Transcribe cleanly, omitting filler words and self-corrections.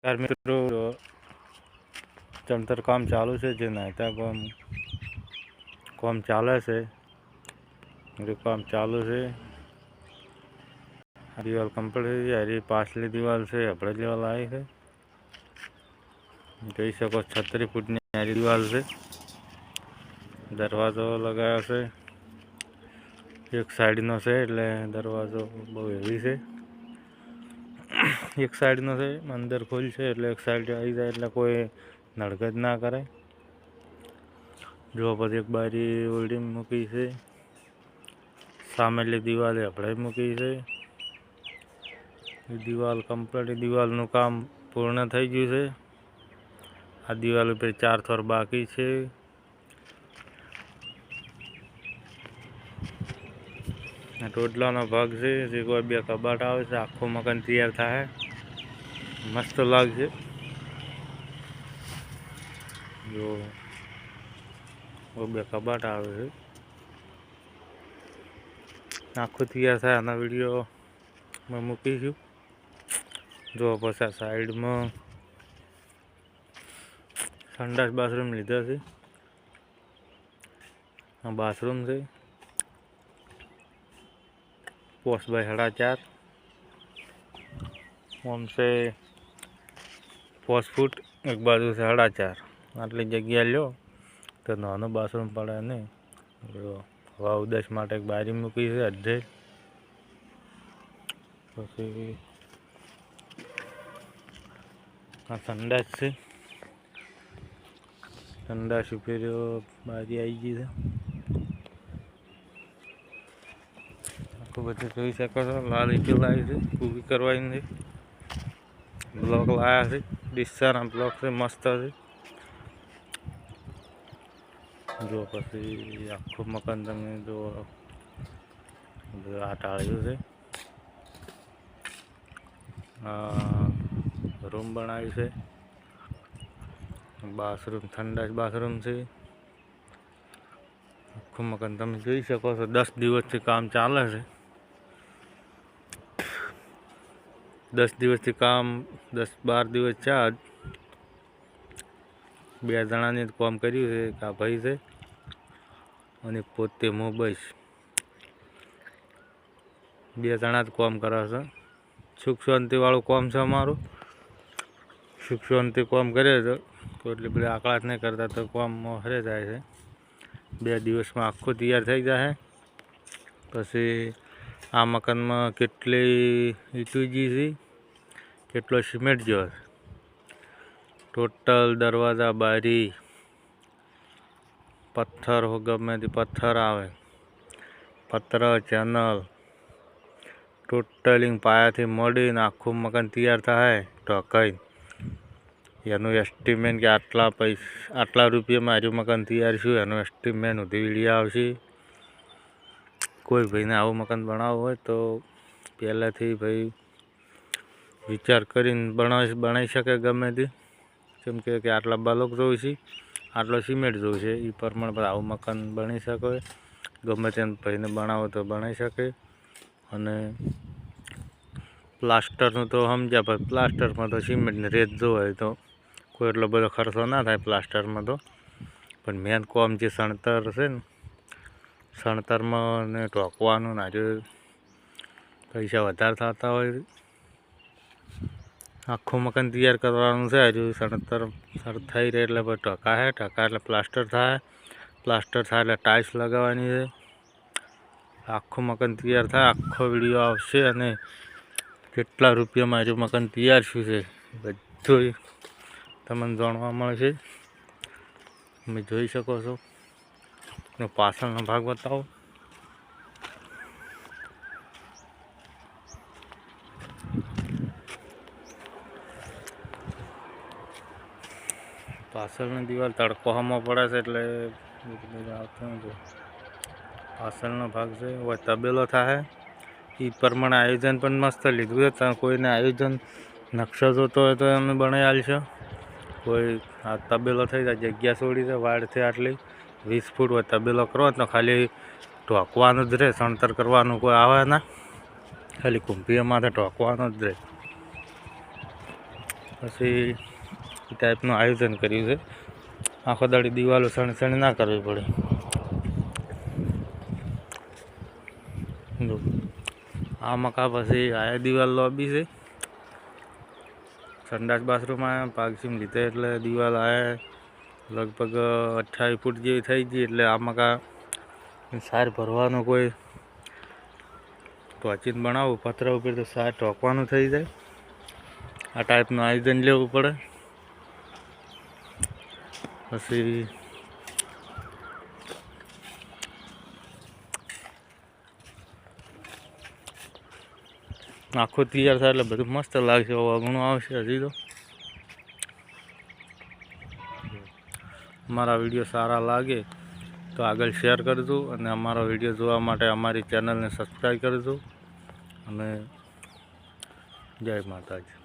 यार मित्रों चणतर काम चालू है जो नायता काम चाले से जो काम चालू है दीवार कंप्लीट है यार पाछली दीवार से अपने दीवार आई है જોઈ શકો 36 ફૂટની આરી દીવાલ છે દરવાજો લગાવ્યો છે એક સાઈડનો છે એટલે દરવાજો બહુ હેવી છે એક સાઈડનો છે અંદર ખોલ છે એટલે એક સાઈડ આવી જાય એટલે કોઈ નડગત ના કરે જો પછી એક બારી ઓલ્ડિંગ મૂકી છે સામેલી દિવાલે આપણે મૂકી છે દિવાલ કમ્પ્લીટ દિવાલનું કામ પૂર્ણ થઈ ગયું છે આ દિવાલ ઉપર 4 થોર બાકી છે આ ટોટલાનો ભાગ છે જે કોઈ બે કબાટ આવે છે આખું મકાન તૈયાર થાય મસ્ત લાગશે જો બે કબાટ આવે છે આખું તૈયાર થાય આના વિડીયો મેં મૂકીશું જો પછી સાઈડમાં संडास बाथरूम लीधा से बाथरूम से पोस्ट बाय 4.5 ओम से 5 फूट एक बाजू से 4.5 आटली जगह लो तो नानो बाथरूम पड़े नहीं हवा उदास माटे एक बारी मूकी है अधे पछी आ संडास से संडास पर बारी आई गई है आपको बच्चे જોઈ શકો છો લાલ ઈંટો લાવી છે ઊભી કરવાની છે બ્લોક લાયા છે ડિસ્ચાના બ્લોક છે મસ્ત છે જો પછી આખું મકાન તમે જો આ ટાળ્યું છે રૂમ બનાવ્યું છે बाथरूम ठंडा बाथरूम से आखू मकान तब जी सको 10 दिवस थी काम चाले से 10 दिवस थी काम 10-12 दिवस छा 2 जणाने काम कर्યું છે આ ભાઈ છે અને પોતે મોબાઈલ 2 જણા જ કામ કરે છે સુખ શાંતિ વાળું કામ છે અમારું સુખ શાંતિ કામ કરે છે तो એટલે બધી આકળાટ નહીં કરતા તો કામ હરે જાય છે 2 દિવસમાં આખું તૈયાર થઈ જાય પછી આ મકાનમાં કેટલી ઈટુજી છે કેટલો સિમેન્ટ જો ટોટલ દરવાજા બારી પથ્થર હો ગમે તે પથ્થર આવે પત્ર ચેનલ ટોટલિંગ પાયાથી મળીને આખું મકાન તૈયાર થાય ઢકાઈ એનું એસ્ટિમેટ કે આટલા રૂપિયામાં મારું મકાન તૈયાર છું એનું એસ્ટિમેટ સુધી વિડીયો આવશે કોઈ ભાઈને આવું મકાન બનાવવું હોય તો પહેલાંથી ભાઈ વિચાર કરીને બનાવી શકે ગમે તે કેમ કે આટલા બ્લોક જોઉં છે આટલો સિમેન્ટ જોઉં છે એ પ્રમાણે પર આવું મકાન બની શકે ગમે તેને ભાઈને બનાવો તો બનાવી શકે અને પ્લાસ્ટરનું તો સમજ્યા ભાઈ પ્લાસ્ટરમાં તો સિમેન્ટને રેત જોવાય તો કોઈ એટલો બધો ખર્ચો ના થાય પ્લાસ્ટરમાં તો પણ મેન કામ જે સણતર છે ને સણતરમાં ને ઢોકવાનું ને આજે પૈસા વધારે થતા હોય આખું મકાન તૈયાર કરવાનું છે હજુ સણતર થઈ રહે એટલે પછી ઢકાય એટલે પ્લાસ્ટર થાય એટલે ટાઇલ્સ લગાવવાની છે આખું મકાન તૈયાર થાય આખો વિડીયો આવશે અને કેટલા રૂપિયામાં મારું મકાન તૈયાર શું છે બધું તમને જાણવા મળશે તમે જોઈ શકો છો પાછળનો ભાગ બતાવો પાછળની દિવાલ તડકોમાં પડે છે એટલે પાછળનો ભાગ છે હવે તબેલો થાય એ પ્રમાણે આયોજન પણ મસ્ત લીધું છે તમે કોઈને આયોજન નકશો જોતો હોય તો અમે બનાવી આલશો કોઈ આ તબેલો થઈ જાય જગ્યા છોડી દે વાડથી આટલી 20 ફૂટ હોય તબેલો કરો તો ખાલી ઢોકવાનું જ રહે સણતર કરવાનું કોઈ આવે ના ખાલી કુંભીએ માથે ઢોકવાનું જ રહે પછી એ ટાઈપનું આયોજન કર્યું છે. આખો દાડી દિવાલો સણ ના કરવી પડે. જો આ મકા પછી આ દિવાલ લોબી છે. સંડાસ બાથરૂમમાં પાકસીમ લીધે એટલે દિવાલ આ લગભગ 28 ફૂટ જેવી થઈ ગઈ. એટલે આ મકા સાર ભરવાનું કોઈ ટોચીને બનાવવું પથરા ઉપર તો સાર ટોકવાનું થઈ જાય. આ ટાઈપનું આયોજન લેવું પડે. પછી આખું તૈયાર થાય એટલે બધું મસ્ત લાગશે. અગણું આવશે હજી તો. અમારા વિડીયો સારા લાગે તો આગળ શેર કરજો અને અમારો વિડીયો જોવા માટે અમારી ચેનલને સબસ્ક્રાઈબ કરજો. અને જય માતાજી.